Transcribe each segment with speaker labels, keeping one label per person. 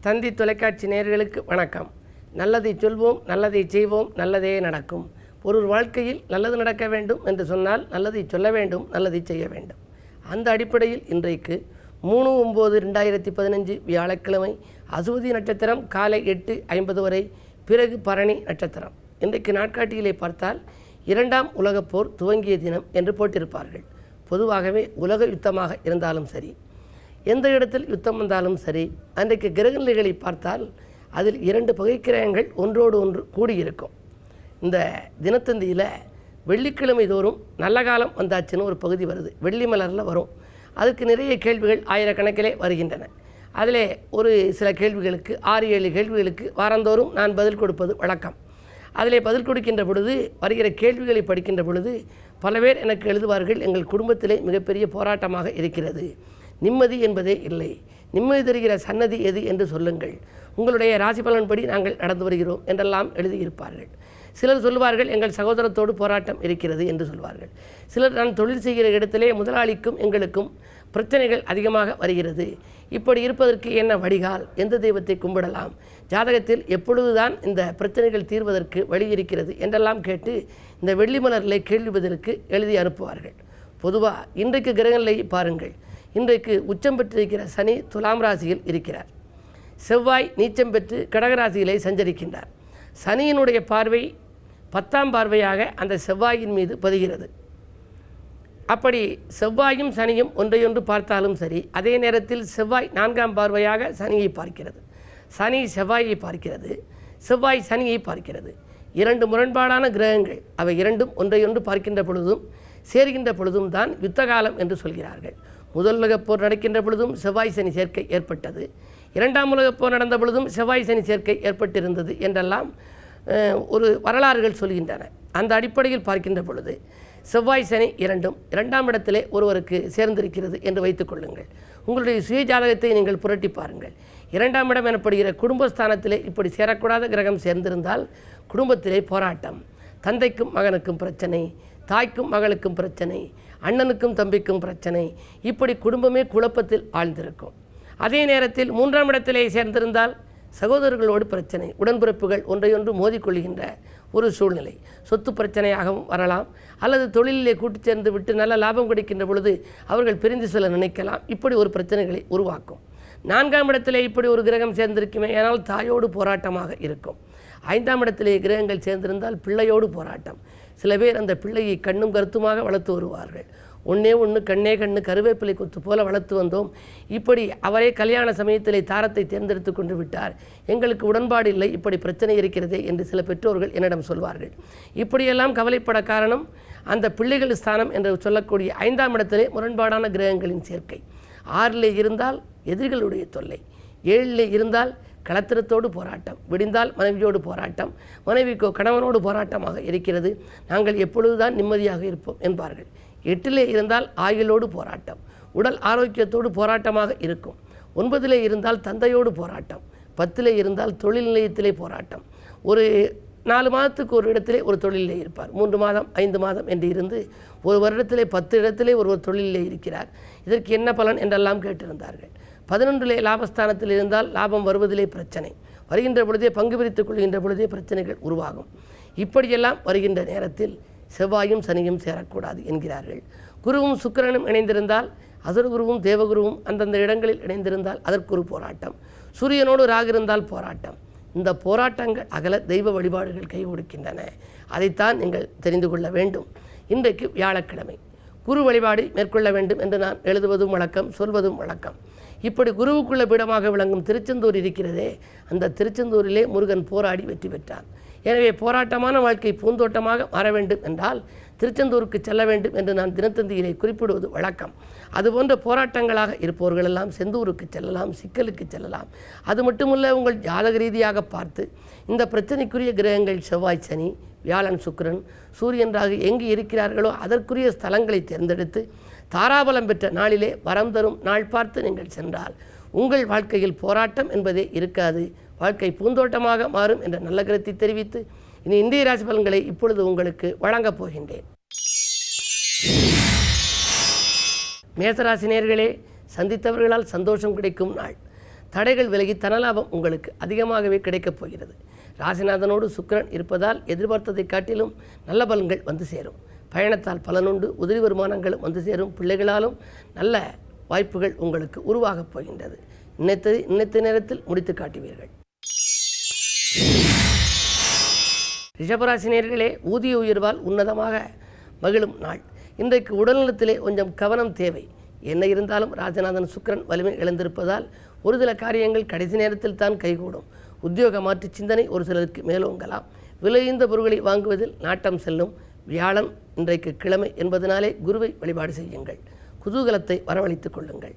Speaker 1: தந்தி தொலைக்காட்சி நேயர்களுக்கு வணக்கம். நல்லதை சொல்வோம், நல்லதை செய்வோம், நல்லதே நடக்கும். ஒரு வாழ்க்கையில் நல்லது நடக்க வேண்டும் என்று சொன்னால் நல்லதை சொல்ல வேண்டும், நல்லதை செய்ய வேண்டும். அந்த அடிப்படையில் இன்றைக்கு 3/9/2015 வியாழக்கிழமை அசுவதி நட்சத்திரம் காலை 8:50 வரை, பிறகு பரணி நட்சத்திரம். இன்றைக்கு நாட்காட்டியிலே பார்த்தால் 2ஆம் உலகப் போர் துவங்கிய தினம் என்று போட்டிருப்பார்கள். பொதுவாகவே உலக யுத்தமாக இருந்தாலும் சரி, எந்த இடத்தில் யுத்தம் வந்தாலும் சரி, அன்றைக்கு கிரகநிலைகளை பார்த்தால் அதில் 2 பகைக்கிரகங்கள் ஒன்றோடு ஒன்று கூடியிருக்கும். இந்த தினத்தந்தியில் வெள்ளிக்கிழமை தோறும் நல்ல காலம் வந்தாச்சுன்னு ஒரு பகுதி வருது, வெள்ளி மலரில் வரும். அதுக்கு நிறைய கேள்விகள் ஆயிரக்கணக்கிலே வருகின்றன. அதிலே ஒரு சில கேள்விகளுக்கு 6-7 கேள்விகளுக்கு வாரந்தோறும் நான் பதில் கொடுப்பது வழக்கம். அதிலே பதில் கொடுக்கின்ற பொழுது, வருகிற கேள்விகளை படிக்கின்ற பொழுது பல பேர் எனக்கு எழுதுவார்கள், எங்கள் குடும்பத்திலே மிகப்பெரிய போராட்டமாக இருக்கிறது, நிம்மதி என்பதே இல்லை, நிம்மதி தருகிற சன்னதி எது என்று சொல்லுங்கள், உங்களுடைய ராசி பலன்படி நாங்கள் நடந்து வருகிறோம் என்றெல்லாம் எழுதியிருப்பார்கள். சிலர் சொல்வார்கள், எங்கள் சகோதரத்தோடு போராட்டம் இருக்கிறது என்று சொல்வார்கள். சிலர், நான் தொழில் செய்கிற இடத்திலே முதலாளிக்கும் எங்களுக்கும் பிரச்சனைகள் அதிகமாக வருகிறது, இப்படி இருப்பதற்கு என்ன வடிகால், எந்த தெய்வத்தை கும்பிடலாம், ஜாதகத்தில் எப்பொழுதுதான் இந்த பிரச்சனைகள் தீர்வதற்கு வழி இருக்கிறது என்றெல்லாம் கேட்டு இந்த வெள்ளி மலரிலே கேள்வி பதிலுக்கு எழுதி அனுப்புவார்கள். பொதுவாக இன்றைக்கு கிரகங்களை பாருங்கள். இன்றைக்கு உச்சம் பெற்றிருக்கிற சனி துலாம் ராசியில் இருக்கிறார். செவ்வாய் நீச்சம் பெற்று கடகராசியிலே சஞ்சரிக்கின்றார். சனியினுடைய பார்வை 10ஆம் பார்வையாக அந்த செவ்வாயின் மீது பதிகிறது. அப்படி செவ்வாயும் சனியும் ஒன்றையொன்று பார்த்தாலும் சரி, அதே நேரத்தில் செவ்வாய் 4ஆம் பார்வையாக சனியை பார்க்கிறது, சனி செவ்வாயை பார்க்கிறது, செவ்வாய் சனியை பார்க்கிறது. 2 முரண்பாடான கிரகங்கள், அவை இரண்டும் ஒன்றையொன்று பார்க்கின்ற பொழுதும் சேர்கின்ற பொழுதும் தான் யுத்த காலம் என்று சொல்கிறார்கள். முதல் உலகப் போர் நடக்கின்ற பொழுதும் செவ்வாய் சனி சேர்க்கை ஏற்பட்டது, 2ஆம் உலகப் போர் நடந்த பொழுதும் செவ்வாய் சனி சேர்க்கை ஏற்பட்டிருந்தது என்றெல்லாம் ஒரு வரலாறுகள் சொல்கின்றன. அந்த அடிப்படையில் பார்க்கின்ற பொழுது செவ்வாய் சனி இரண்டும் 2ஆம் இடத்திலே ஒருவருக்கு சேர்ந்திருக்கிறது என்று வைத்துக்கொள்ளுங்கள். உங்களுடைய சுய ஜாதகத்தை நீங்கள் புரட்டி பாருங்கள். 2ஆம் இடம் எனப்படுகிற குடும்பஸ்தானத்திலே இப்படி சேரக்கூடாத கிரகம் சேர்ந்திருந்தால் குடும்பத்திலே போராட்டம், தந்தைக்கும் மகனுக்கும் பிரச்சனை, தாய்க்கும் மகளுக்கும் பிரச்சனை, அண்ணனுக்கும் தம்பிக்கும் பிரச்சனை, இப்படி குடும்பமே குழப்பத்தில் ஆழ்ந்திருக்கும். அதே நேரத்தில் 3ஆம் இடத்திலே சேர்ந்திருந்தால் சகோதரர்களோடு பிரச்சனை, உடன்பிறப்புகள் ஒன்றையொன்று மோதிக்கொள்கின்ற ஒரு சூழ்நிலை, சொத்து பிரச்சனையாகவும் வரலாம், அல்லது தொழிலிலே கூட்டு சேர்ந்து விட்டு நல்ல லாபம் கிடைக்கின்ற பொழுது அவர்கள் பிரிந்து செல்ல நினைக்கலாம். இப்படி ஒரு பிரச்சனைகளை உருவாக்கும். 4ஆம் இடத்திலே இப்படி ஒரு கிரகம் சேர்ந்திருக்குமே, ஆனால் தாயோடு போராட்டமாக இருக்கும். 5ஆம் இடத்திலே கிரகங்கள் சேர்ந்திருந்தால் பிள்ளையோடு போராட்டம். சில பேர் அந்த பிள்ளையை கண்ணும் கருத்துமாக வளர்த்து வருவார்கள். ஒன்றே ஒன்று கண்ணே கண்ணு கருவேப்பிலை கொத்து போல வளர்த்து வந்தோம், இப்படி அவரே கல்யாண சமயத்திலே தாரத்தை தேர்ந்தெடுத்து கொண்டு விட்டார், எங்களுக்கு உடன்பாடு இல்லை, இப்படி பிரச்சனை இருக்கிறதே என்று சில பெற்றோர்கள் என்னிடம் சொல்வார்கள். இப்படியெல்லாம் கவலைப்பட காரணம் அந்த பிள்ளைகள் ஸ்தானம் என்று சொல்லக்கூடிய 5ஆம் இடத்திலே முரண்பாடான கிரகங்களின் சேர்க்கை. 6லே இருந்தால் எதிரிகளுடைய தொல்லை, 7லே இருந்தால் களத்திரத்தோடு போராட்டம், விடிந்தால் மனைவியோடு போராட்டம், மனைவிக்கோ கணவனோடு போராட்டமாக இருக்கிறது, நாங்கள் எப்பொழுதுதான் நிம்மதியாக இருப்போம் என்பார்கள். 8லே இருந்தால் ஆயுளோடு போராட்டம், உடல் ஆரோக்கியத்தோடு போராட்டமாக இருக்கும். 9லே இருந்தால் தந்தையோடு போராட்டம், 10லே இருந்தால் தொழில் நிலையத்திலே போராட்டம். ஒரு 4 மாதத்துக்கு ஒரு இடத்திலே ஒரு தொழிலே இருப்பார், 3 மாதம் 5 மாதம் என்று இருந்து ஒரு வருடத்திலே 10 இடத்திலே ஒருவர் தொழிலே இருக்கிறார். இதற்கு என்ன பலன் என்றெல்லாம் கேட்டிருந்தார்கள். 11லே லாபஸ்தானத்தில் இருந்தால் லாபம் வருவதிலே பிரச்சனை, வருகின்ற பொழுதே பங்கு பிரித்துக் கொள்கின்ற பொழுதே பிரச்சனைகள் உருவாகும். இப்படியெல்லாம் வருகின்ற நேரத்தில் செவ்வாயும் சனியும் சேரக்கூடாது என்கிறார்கள். குருவும் சுக்கிரனும் இணைந்திருந்தால், அசுரகுருவும் தேவகுருவும் அந்தந்த இடங்களில் இணைந்திருந்தால் அதற்கு ஒரு போராட்டம், சூரியனோடு ராகு இருந்தால் போராட்டம். இந்த போராட்டங்கள் அகல தெய்வ வழிபாடுகள் கை கொடுக்கின்றன, அதைத்தான் நீங்கள் தெரிந்து கொள்ள வேண்டும். இன்றைக்கு வியாழக்கிழமை குரு வழிபாடு மேற்கொள்ள வேண்டும் என்று நான் எழுதுவதும் வழக்கம், சொல்வதும் வழக்கம். இப்படி குருவுக்குள்ள பீடமாக விளங்கும் திருச்செந்தூர் இருக்கிறதே, அந்த திருச்செந்தூரிலே முருகன் போராடி வெற்றி பெற்றான். எனவே போராட்டமான வாழ்க்கை பூந்தோட்டமாக மாற வேண்டும் என்றால் திருச்செந்தூருக்கு செல்ல வேண்டும் என்று நான் தினத்தந்தியிலே குறிப்பிடுவது வழக்கம். அதுபோன்ற போராட்டங்களாக இருப்பவர்களெல்லாம் செந்தூருக்கு செல்லலாம், சிக்கலுக்கு செல்லலாம். அது மட்டுமல்ல, உங்கள் ஜாதக ரீதியாக பார்த்து இந்த பிரச்சனைக்குரிய கிரகங்கள் செவ்வாய் சனி, வியாழன் சுக்கிரன், சூரியன் ராகு எங்கு இருக்கிறார்களோ அதற்குரிய ஸ்தலங்களை தேர்ந்தெடுத்து தாராபலம் பெற்ற நாளிலே வரம் தரும் நாள் பார்த்து நீங்கள் சென்றால் உங்கள் வாழ்க்கையில் போராட்டம் என்பதே இருக்காது, வாழ்க்கை பூந்தோட்டமாக மாறும் என்ற நல்ல கருத்தை தெரிவித்து இனி இந்திய ராசி பலன்களை இப்பொழுது உங்களுக்கு வழங்கப் போகின்றேன். மேசராசி நேயர்களே, சந்தித்தவர்களால் சந்தோஷம் கிடைக்கும் நாள். தடைகள் விலகி தனலாபம் உங்களுக்கு அதிகமாகவே கிடைக்கப் போகிறது. ராசிநாதனோடு சுக்கிரன் இருப்பதால் எதிர்பார்த்ததை காட்டிலும் நல்ல பலன்கள் வந்து சேரும். பயணத்தால் பலனுண்டு. உதிரி வருமானங்களும் வந்து சேரும். பிள்ளைகளாலும் நல்ல வாய்ப்புகள் உங்களுக்கு உருவாகப் போகின்றது. நினைத்த நேரத்தில் முடித்து காட்டுவீர்கள். ரிஷபராசினியர்களே, ஊதிய உயர்வால் உன்னதமாக மகிழும் நாள். இன்றைக்கு உடல்நலத்திலே கொஞ்சம் கவனம் தேவை. என்ன இருந்தாலும் ராஜநாதன் சுக்கிரன் வலிமை இழந்திருப்பதால் ஒரு சில காரியங்கள் கடைசி நேரத்தில் தான் கைகூடும். உத்தியோக மாற்று சிந்தனை ஒரு சிலருக்கு மேலோங்கலாம். விலையுந்த பொருட்களை வாங்குவதில் நாட்டம் செல்லும். வியாழன் இன்றைக்கு கிழமை என்பதனாலே குருவை வழிபாடு செய்யுங்கள். குதூகலத்தை வரவழைத்துக் கொள்ளுங்கள்.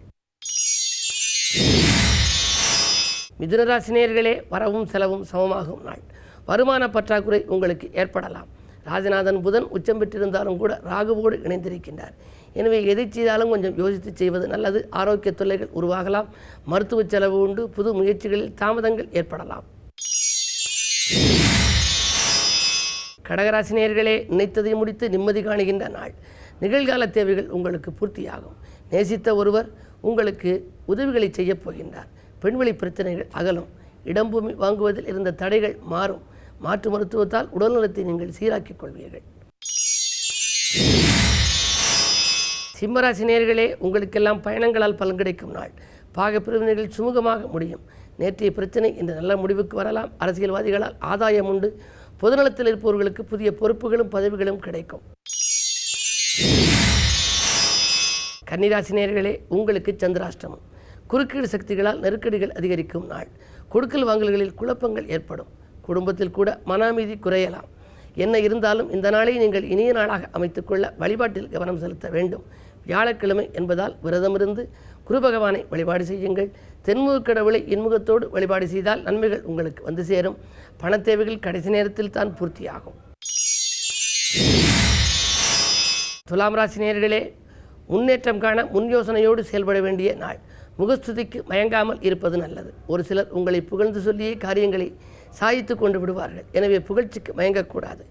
Speaker 1: மிதுனராசினியர்களே, வரவும் செலவும் சமமாகும் நாள். வருமான பற்றாக்குறை உங்களுக்கு ஏற்படலாம். ராஜநாதன் புதன் உச்சம் பெற்றிருந்தாலும் கூட ராகுவோடு இணைந்திருக்கின்றார். எனவே எதை செய்தாலும் கொஞ்சம் யோசித்து செய்வது நல்லது. ஆரோக்கிய தொல்லைகள் உருவாகலாம். மருத்துவ செலவு உண்டு. புது முயற்சிகளில் தாமதங்கள் ஏற்படலாம். கடகராசினியர்களே, நினைத்ததை முடித்து நிம்மதி காணுகின்ற நாள். நிகழ்கால தேவைகள் உங்களுக்கு பூர்த்தியாகும். நேசித்த ஒருவர் உங்களுக்கு உதவிகளை செய்யப் போகின்றார். பெண்வெளி பிரச்சனைகள் அகலும். இடம்பூமி வாங்குவதில் இருந்த தடைகள் மாறும். மாற்று மருத்துவத்தால் உடல்நலத்தை நீங்கள் சீராக்கிக் கொள்வீர்கள். சிம்மராசினியர்களே, உங்களுக்கெல்லாம் பயணங்களால் பலன் கிடைக்கும் நாள். பாக பிரிவினைகள் சுமூகமாக முடியும். நேற்றைய பிரச்சனை இந்த நல்ல முடிவுக்கு வரலாம். அரசியல்வாதிகளால் ஆதாயம் உண்டு. பொதுநலத்தில் இருப்பவர்களுக்கு புதிய பொறுப்புகளும் பதவிகளும் கிடைக்கும். கன்னிராசினியர்களே, உங்களுக்கு சந்திராஷ்டமம். குறுக்கீடு சக்திகளால் நெருக்கடிகள் அதிகரிக்கும் நாள். கொடுக்கல் வாங்கல்களில் குழப்பங்கள் ஏற்படும். குடும்பத்தில் கூட மன அமைதி குறையலாம். என்ன இருந்தாலும் இந்த நாளை நீங்கள் இனிய நாளாக அமைத்துக்கொள்ள வழிபாட்டில் கவனம் செலுத்த வேண்டும். வியாழக்கிழமை என்பதால் விரதமிருந்து குரு பகவானை வழிபாடு செய்யுங்கள். தென்முக கடவுளை இன்முகத்தோடு வழிபாடு செய்தால் நன்மைகள் உங்களுக்கு வந்து சேரும். பண தேவைகள் கடைசி நேரத்தில் தான் பூர்த்தியாகும். துலாம் ராசினியர்களே, முன்னேற்றம் காண முன் யோசனையோடு செயல்பட வேண்டிய நாள். முகஸ்துதிக்கு மயங்காமல் இருப்பது நல்லது. ஒரு சிலர் உங்களை புகழ்ந்து சொல்லியே காரியங்களை சாய்த்து கொண்டு விடுவார்கள். எனவே புகழ்ச்சிக்கு மயங்கக்கூடாது.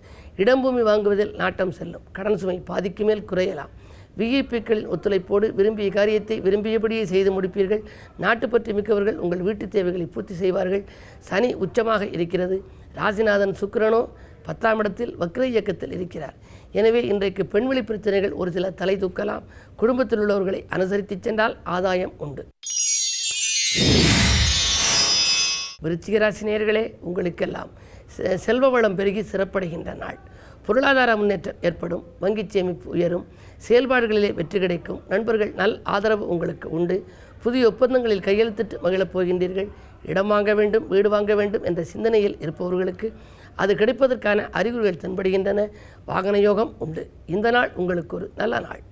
Speaker 1: இடம்பூமி வாங்குவதில் நாட்டம் செல்லும். கடன் சுமை பாதிக்கு மேல் குறையலாம். விஐபிக்களின் ஒத்துழைப்போடு விரும்பிய காரியத்தை விரும்பியபடியே செய்து முடிப்பீர்கள். நாட்டுப்பற்று மிக்கவர்கள் உங்கள் வீட்டு தேவைகளை பூர்த்தி செய்வார்கள். சனி உச்சமாக இருக்கிறது. ராசிநாதன் சுக்கிரனோ 10ஆம் இடத்தில் வக்ர இயக்கத்தில் இருக்கிறார். எனவே இன்றைக்கு பெண்வெளி பிரச்சனைகள் ஒரு சில தலை தூக்கலாம். குடும்பத்தில் உள்ளவர்களை அனுசரித்து சென்றால் ஆதாயம் உண்டு. விருச்சிக ராசினியர்களே, உங்களுக்கெல்லாம் செல்வ வளம் பெருகி சிறப்படைகின்ற நாள். பொருளாதார முன்னேற்றம் ஏற்படும். வங்கி சேமிப்பு உயரும். செயல்பாடுகளிலே வெற்றி கிடைக்கும். நண்பர்கள் நல் ஆதரவு உங்களுக்கு உண்டு. புதிய ஒப்பந்தங்களில் கையெழுத்திட்டு மகிழப் போகின்றீர்கள். இடம் வாங்க வேண்டும், வீடு வாங்க வேண்டும் என்ற சிந்தனையில் இருப்பவர்களுக்கு அது கிடைப்பதற்கான அறிகுறிகள் தென்படுகின்றன. வாகன யோகம் உண்டு. இந்த நாள் உங்களுக்கு ஒரு நல்ல நாள்.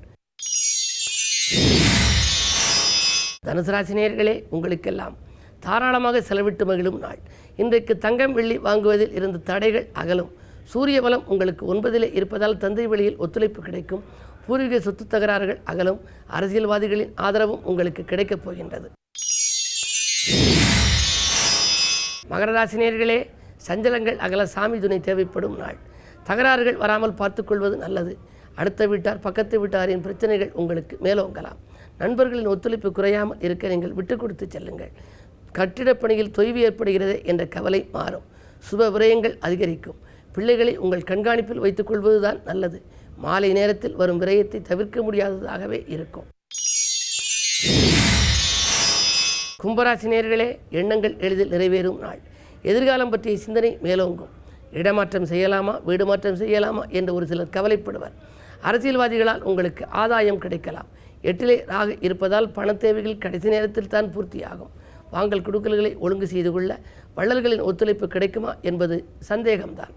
Speaker 1: தனுசு ராசினியர்களே, உங்களுக்கெல்லாம் தாராளமாக செலவிட்டு மகிழும் நாள். இன்றைக்கு தங்கம் வெள்ளி வாங்குவதில் இருந்த தடைகள் அகலும். சூரிய பலம் உங்களுக்கு 9இலே இருப்பதால் தந்தை வழியில் ஒத்துழைப்பு கிடைக்கும். பூர்வீக சொத்து தகராறுகள் அகலும். அரசியல்வாதிகளின் ஆதரவும் உங்களுக்கு கிடைக்கப் போகின்றது. மகர ராசினியர்களே, சஞ்சலங்கள் அகல சாமி துணை தேவைப்படும் நாள். தகராறுகள் வராமல் பார்த்துக்கொள்வது நல்லது. அடுத்த வீட்டார் பக்கத்து வீட்டாரின் பிரச்சனைகள் உங்களுக்கு மேலோங்கலாம். நண்பர்களின் ஒத்துழைப்பு குறையாமல் இருக்க நீங்கள் விட்டு கொடுத்து செல்லுங்கள். கட்டிடப் பணியில் தொய்வு ஏற்படுகிறது என்ற கவலை மாறும். சுப விரயங்கள் அதிகரிக்கும். பிள்ளைகளை உங்கள் கண்காணிப்பில் வைத்துக் கொள்வதுதான் நல்லது. மாலை நேரத்தில் வரும் விரயத்தை தவிர்க்க முடியாததாகவே இருக்கும். கும்பராசினியர்களே, எண்ணங்கள் எளிதில் நிறைவேறும் நாள். எதிர்காலம் பற்றிய சிந்தனை மேலோங்கும். இடமாற்றம் செய்யலாமா, வீடு மாற்றம் செய்யலாமா என்று ஒரு சிலர் கவலைப்படுவர். அரசியல்வாதிகளால் உங்களுக்கு ஆதாயம் கிடைக்கலாம். 8இலே ராகு இருப்பதால் பண தேவைகள் கடைசி நேரத்தில் தான் பூர்த்தியாகும். வாங்கல் கொடுக்கல்களை ஒழுங்கு செய்து கொள்ள வள்ளல்களின் ஒத்துழைப்பு கிடைக்குமா என்பது சந்தேகம்தான்.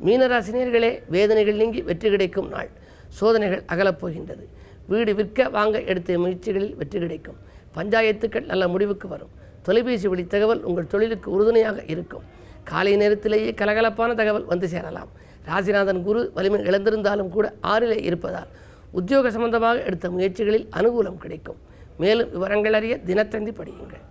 Speaker 1: மீனராசினியர்களே, வேதனைகள் நீங்கி வெற்றி கிடைக்கும் நாள். சோதனைகள் அகலப்போகின்றது. வீடு விற்க வாங்க எடுத்த முயற்சிகளில் வெற்றி கிடைக்கும். பஞ்சாயத்துக்கள் நல்ல முடிவுக்கு வரும். தொலைபேசி வழி தகவல் உங்கள் தொழிலுக்கு உறுதுணையாக இருக்கும். காலை நேரத்திலேயே கலகலப்பான தகவல் வந்து சேரலாம். ராசிநாதன் குரு வலிமை இழந்திருந்தாலும் கூட 6இலே இருப்பதால் உத்தியோக சம்பந்தமாக எடுத்த முயற்சிகளில் அனுகூலம் கிடைக்கும். மேலும் விவரங்கள் அறிய தினத்தந்தி படியுங்கள்.